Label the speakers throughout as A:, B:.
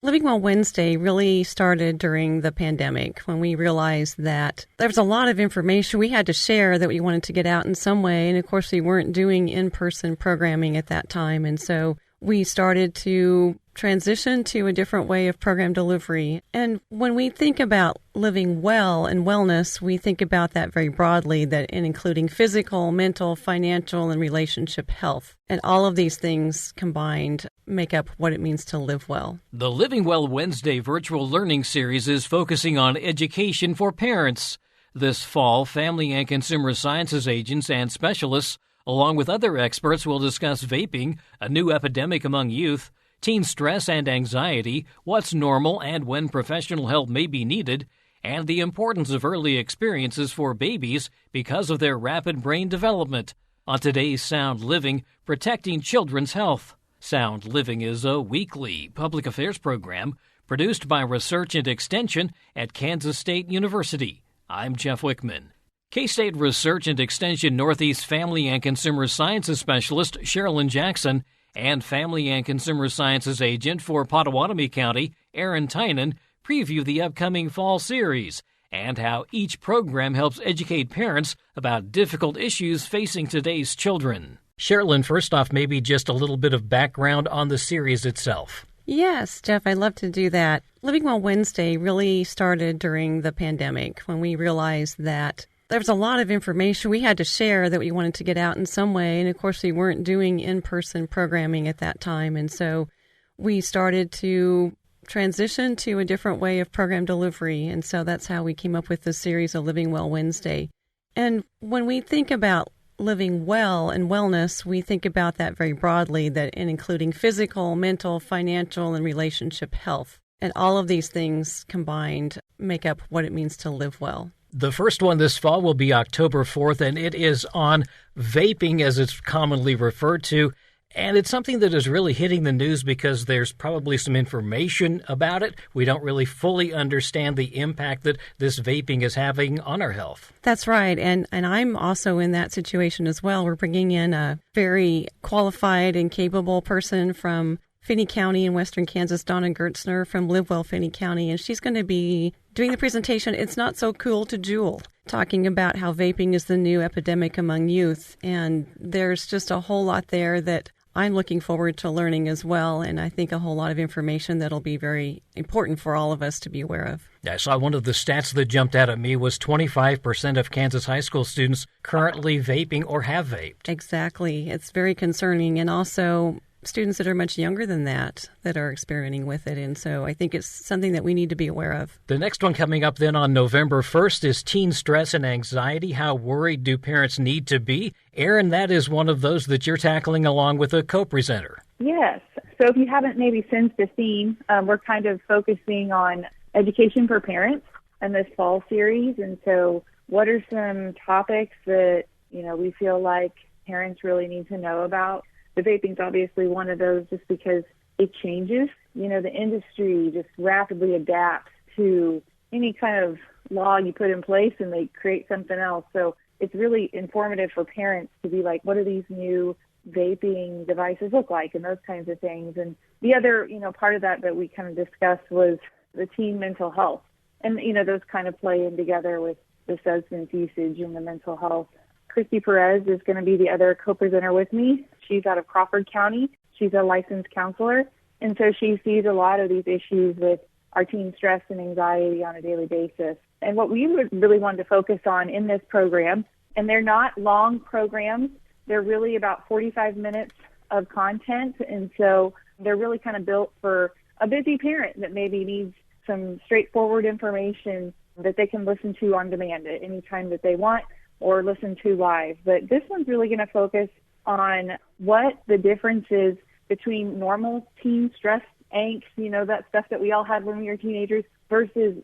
A: Living Well Wednesday really started during the pandemic when we realized that there was a lot of information we had to share that we wanted to get out in some way. And of course, we weren't doing in-person programming at that time. And so we started to transition to a different way of program delivery. And when we think about living well and wellness, we think about that very broadly, that in including physical, mental, financial, and relationship health. And all of these things combined make up what it means to live well.
B: The Living Well Wednesday virtual learning series is focusing on education for parents. This fall, family and consumer sciences agents and specialists, along with other experts, will discuss vaping, a new epidemic among youth, teen stress and anxiety, what's normal and when professional help may be needed, and the importance of early experiences for babies because of their rapid brain development. On today's Sound Living, protecting children's health. Sound Living is a weekly public affairs program produced by Research and Extension at Kansas State University. I'm Jeff Wichman. K-State Research and Extension Northeast Family and Consumer Sciences Specialist Sharolyn Jackson and Family and Consumer Sciences Agent for Pottawatomie County, Erin Tynon, preview the upcoming fall series and how each program helps educate parents about difficult issues facing today's children. Sharolyn, first off, maybe just a little bit of background on the series itself.
A: Yes, Jeff, I'd love to do that. Living Well Wednesday really started during the pandemic when we realized that there was a lot of information we had to share that we wanted to get out in some way. And of course, we weren't doing in-person programming at that time. And so we started to transition to a different way of program delivery. And so that's how we came up with this series of Living Well Wednesday. And when we think about living well and wellness, we think about that very broadly, that in including physical, mental, financial, and relationship health. And all of these things combined make up what it means to live well.
B: The first one this fall will be October 4th, and it is on vaping, as it's commonly referred to. And it's something that is really hitting the news because there's probably some information about it. We don't really fully understand the impact that this vaping is having on our health.
A: That's right. And I'm also in that situation as well. We're bringing in a very qualified and capable person from Finney County in western Kansas, Donna Gertzner from Live Well Finney County, and she's going to be doing the presentation, It's Not So Cool to Juul, talking about how vaping is the new epidemic among youth. And there's just a whole lot there that I'm looking forward to learning as well, and I think a whole lot of information that'll be very important for all of us to be aware of.
B: I saw one of the stats that jumped out at me was 25% of Kansas high school students currently vaping or have vaped.
A: Exactly. It's very concerning, and also students that are much younger than that are experimenting with it. And so I think it's something that we need to be aware of.
B: The next one coming up then on November 1st is teen stress and anxiety. How worried do parents need to be? Erin, that is one of those that you're tackling along with a co-presenter.
C: Yes. So if you haven't maybe sensed the theme, we're kind of focusing on education for parents in this fall series. And so what are some topics that, we feel like parents really need to know about? The vaping is obviously one of those just because it changes. The industry just rapidly adapts to any kind of law you put in place and they create something else. So it's really informative for parents to be like, what do these new vaping devices look like and those kinds of things. And the other, part of that we kind of discussed was the teen mental health. And, those kind of play in together with the substance usage and the mental health. Christy Perez is going to be the other co-presenter with me. She's out of Crawford County. She's a licensed counselor. And so she sees a lot of these issues with our teen stress and anxiety on a daily basis. And what we would really want to focus on in this program, and they're not long programs, they're really about 45 minutes of content. And so they're really kind of built for a busy parent that maybe needs some straightforward information that they can listen to on demand at any time that they want, or listen to live. But this one's really going to focus on what the difference is between normal teen stress, angst, that stuff that we all had when we were teenagers, versus,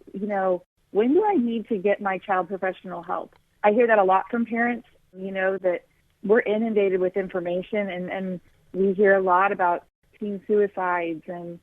C: when do I need to get my child professional help? I hear that a lot from parents, that we're inundated with information, and we hear a lot about teen suicides and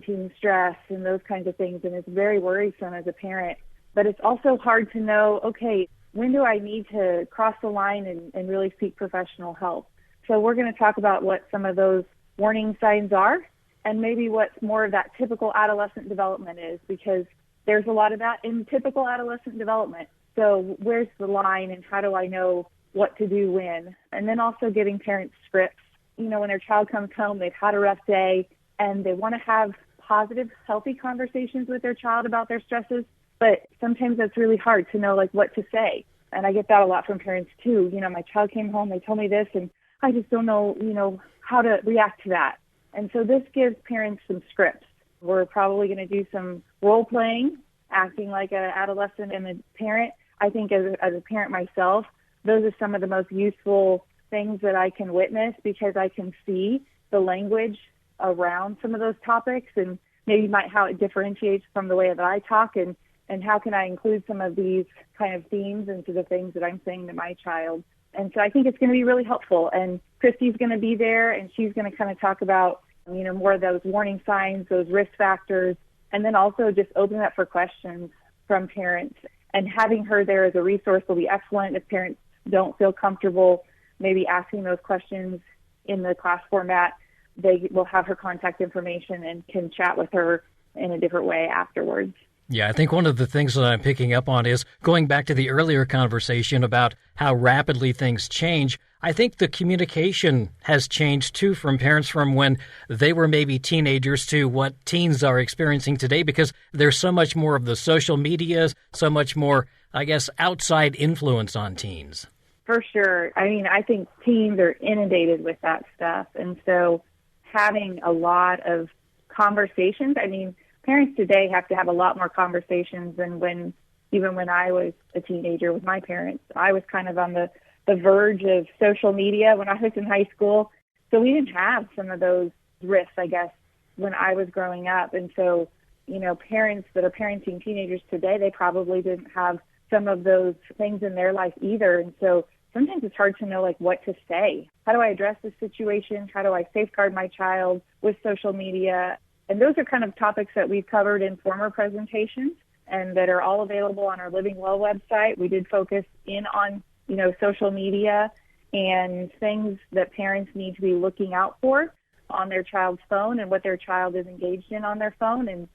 C: teen stress and those kinds of things, and it's very worrisome as a parent. But it's also hard to know, okay, when do I need to cross the line and really seek professional help? So we're going to talk about what some of those warning signs are and maybe what's more of that typical adolescent development is, because there's a lot of that in typical adolescent development. So where's the line, and how do I know what to do when? And then also giving parents scripts. When their child comes home, they've had a rough day, and they want to have positive, healthy conversations with their child about their stresses, but sometimes that's really hard to know, what to say. And I get that a lot from parents too. My child came home, they told me this, and I just don't know, how to react to that. And so this gives parents some scripts. We're probably going to do some role playing, acting like an adolescent and a parent. I think as a parent myself, those are some of the most useful things that I can witness, because I can see the language around some of those topics, and maybe how it differentiates from the way that I talk, and how can I include some of these kind of themes into the things that I'm saying to my child. And so I think it's going to be really helpful. And Christy's going to be there, and she's going to kind of talk about, more of those warning signs, those risk factors, and then also just opening up for questions from parents. And having her there as a resource will be excellent if parents don't feel comfortable maybe asking those questions in the class format. They will have her contact information and can chat with her in a different way afterwards.
B: Yeah, I think one of the things that I'm picking up on is going back to the earlier conversation about how rapidly things change. I think the communication has changed, too, from parents from when they were maybe teenagers to what teens are experiencing today, because there's so much more of the social media, so much more, outside influence on teens.
C: For sure. I think teens are inundated with that stuff. And so having a lot of conversations, parents today have to have a lot more conversations than even when I was a teenager with my parents. I was kind of on the verge of social media when I was in high school. So we didn't have some of those risks, when I was growing up. And so, parents that are parenting teenagers today, they probably didn't have some of those things in their life either. And so sometimes it's hard to know, what to say. How do I address this situation? How do I safeguard my child with social media? And those are kind of topics that we've covered in former presentations and that are all available on our Living Well website. We did focus in on, social media and things that parents need to be looking out for on their child's phone and what their child is engaged in on their phone. And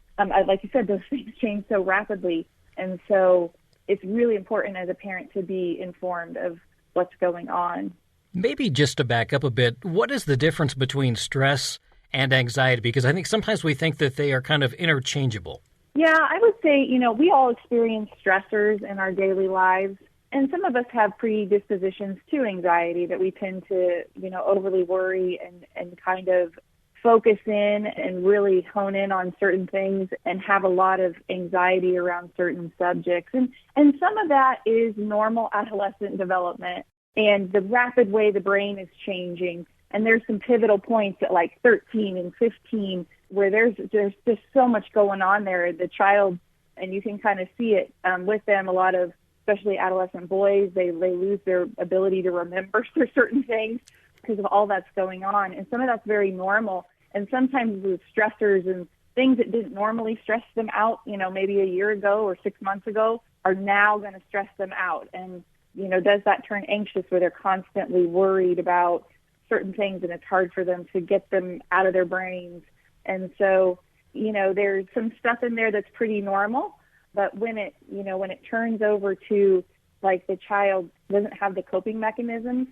C: like you said, those things change so rapidly. And so it's really important as a parent to be informed of what's going on.
B: Maybe just to back up a bit, what is the difference between stress and anxiety? Because I think sometimes we think that they are kind of interchangeable.
C: Yeah, I would say, we all experience stressors in our daily lives. And some of us have predispositions to anxiety that we tend to, overly worry and kind of focus in and really hone in on certain things and have a lot of anxiety around certain subjects. And some of that is normal adolescent development and the rapid way the brain is changing. And there's some pivotal points at 13 and 15 where there's just so much going on there. The child, and you can kind of see it with them, a lot of, especially adolescent boys, they lose their ability to remember certain things because of all that's going on. And some of that's very normal. And sometimes with stressors and things that didn't normally stress them out, maybe a year ago or 6 months ago, are now going to stress them out. And, does that turn anxious where they're constantly worried about certain things and it's hard for them to get them out of their brains. And so, there's some stuff in there that's pretty normal. But when it turns over to the child doesn't have the coping mechanisms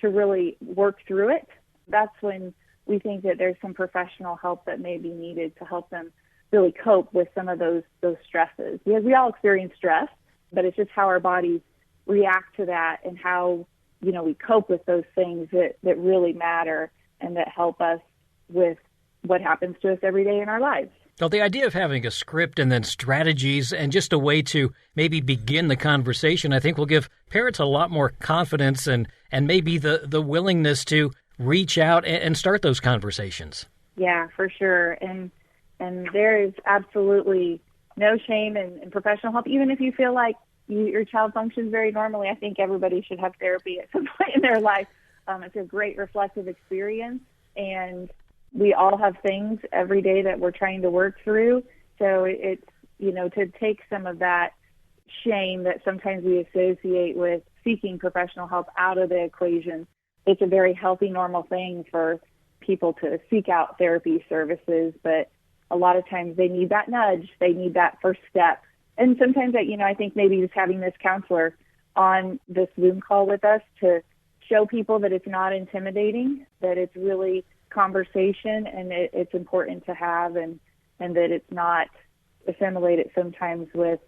C: to really work through it, that's when we think that there's some professional help that may be needed to help them really cope with some of those stresses. Because we all experience stress, but it's just how our bodies react to that and how, we cope with those things that really matter and that help us with what happens to us every day in our lives.
B: Well, the idea of having a script and then strategies and just a way to maybe begin the conversation, I think will give parents a lot more confidence and maybe the willingness to reach out and start those conversations.
C: Yeah, for sure. And there is absolutely no shame in professional help. Even if you feel like your child functions very normally, I think everybody should have therapy at some point in their life. It's a great reflective experience, and we all have things every day that we're trying to work through. So it's, to take some of that shame that sometimes we associate with seeking professional help out of the equation. It's a very healthy, normal thing for people to seek out therapy services, but a lot of times they need that nudge. They need that first step. And sometimes, I think maybe just having this counselor on this Zoom call with us to show people that it's not intimidating, that it's really conversation, and it's important to have, and that it's not assimilated sometimes with,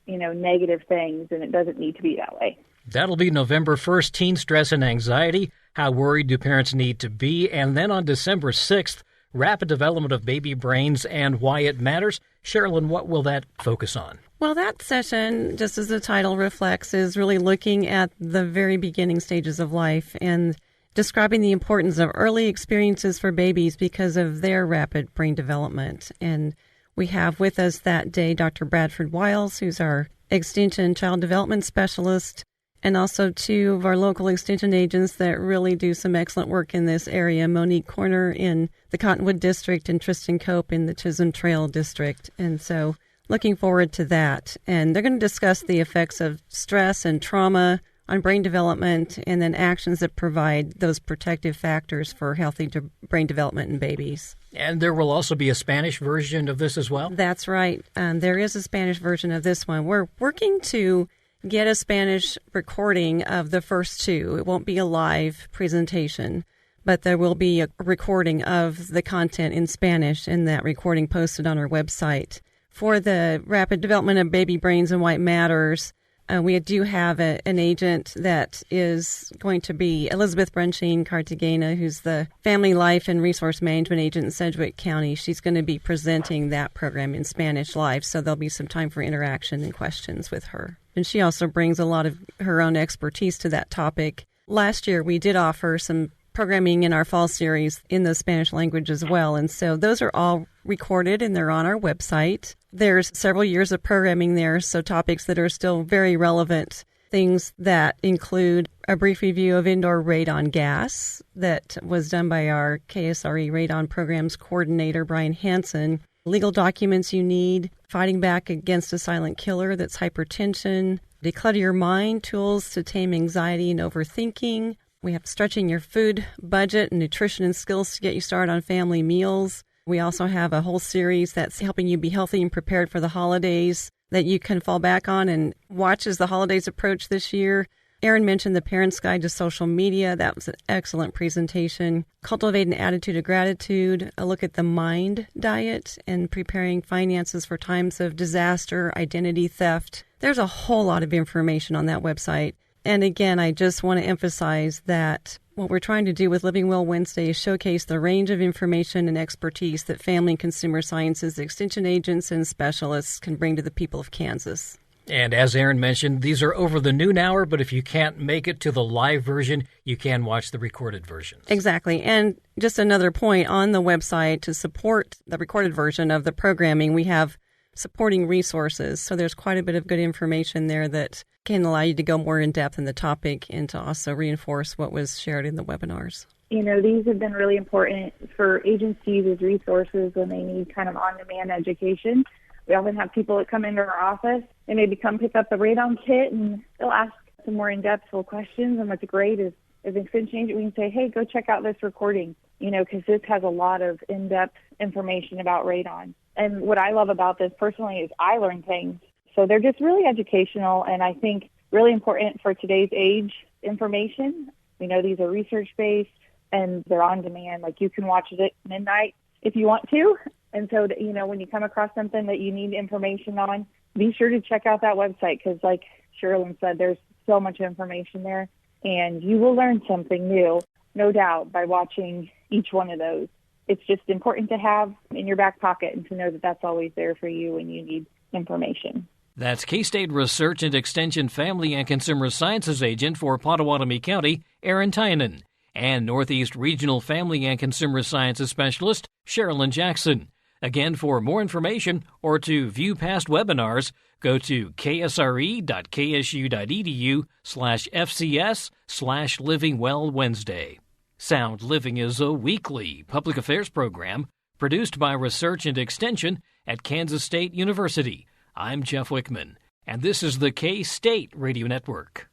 C: negative things, and it doesn't need to be that way.
B: That'll be November 1st, Teen Stress and Anxiety, How Worried Do Parents Need to Be? And then on December 6th, Rapid Development of Baby Brains and Why It Matters. Sharolyn, what will that focus on?
A: Well, that session, just as the title reflects, is really looking at the very beginning stages of life and describing the importance of early experiences for babies because of their rapid brain development. And we have with us that day Dr. Bradford Wiles, who's our Extension Child Development Specialist, and also two of our local Extension agents that really do some excellent work in this area, Monique Corner in the Cottonwood District and Tristan Cope in the Chisholm Trail District. And so looking forward to that. And they're going to discuss the effects of stress and trauma on brain development and then actions that provide those protective factors for healthy brain development in babies.
B: And there will also be a Spanish version of this as well?
A: That's right. There is a Spanish version of this one. We're working to get a Spanish recording of the first two. It won't be a live presentation, but there will be a recording of the content in Spanish and that recording posted on our website. For the rapid development of baby brains and why it matters, we do have an agent that is going to be Elizabeth Brunchine Cartagena, who's the Family Life and Resource Management Agent in Sedgwick County. She's going to be presenting that program in Spanish live, so there'll be some time for interaction and questions with her. And she also brings a lot of her own expertise to that topic. Last year, we did offer some programming in our fall series in the Spanish language as well. And so those are all recorded and they're on our website. There's several years of programming there, so topics that are still very relevant. Things that include a brief review of indoor radon gas that was done by our KSRE Radon Programs Coordinator, Brian Hansen. Legal documents you need, fighting back against a silent killer that's hypertension, declutter your mind, tools to tame anxiety and overthinking. We have stretching your food budget and nutrition and skills to get you started on family meals. We also have a whole series that's helping you be healthy and prepared for the holidays that you can fall back on and watch as the holidays approach this year. Erin mentioned the Parent's Guide to Social Media. That was an excellent presentation. Cultivate an attitude of gratitude, a look at the mind diet and preparing finances for times of disaster, identity theft. There's a whole lot of information on that website. And again, I just want to emphasize that what we're trying to do with Living Well Wednesday is showcase the range of information and expertise that Family and Consumer Sciences Extension agents and specialists can bring to the people of Kansas.
B: And as Erin mentioned, these are over the noon hour, but if you can't make it to the live version, you can watch the recorded versions.
A: Exactly. And just another point on the website to support the recorded version of the programming, we have supporting resources. So there's quite a bit of good information there that can allow you to go more in depth in the topic and to also reinforce what was shared in the webinars.
C: These have been really important for agencies as resources when they need kind of on-demand education. We often have people that come into our office and maybe come pick up the radon kit and they'll ask some more in-depth questions. And what's great is as an extension agent, we can say, hey, go check out this recording, because this has a lot of in-depth information about radon. And what I love about this personally is I learn things. So they're just really educational and I think really important for today's age information. These are research-based and they're on demand. Like you can watch it at midnight if you want to. And so, when you come across something that you need information on, be sure to check out that website because like Sharolyn said, there's so much information there and you will learn something new, no doubt, by watching each one of those. It's just important to have in your back pocket and to know that that's always there for you when you need information.
B: That's K-State Research and Extension Family and Consumer Sciences Agent for Pottawatomie County, Erin Tynon, and Northeast Regional Family and Consumer Sciences Specialist, Sharolyn Jackson. Again, for more information or to view past webinars, go to ksre.ksu.edu/FCS/LivingWellWednesday. Sound Living is a weekly public affairs program produced by Research and Extension at Kansas State University. I'm Jeff Wichman, and this is the K-State Radio Network.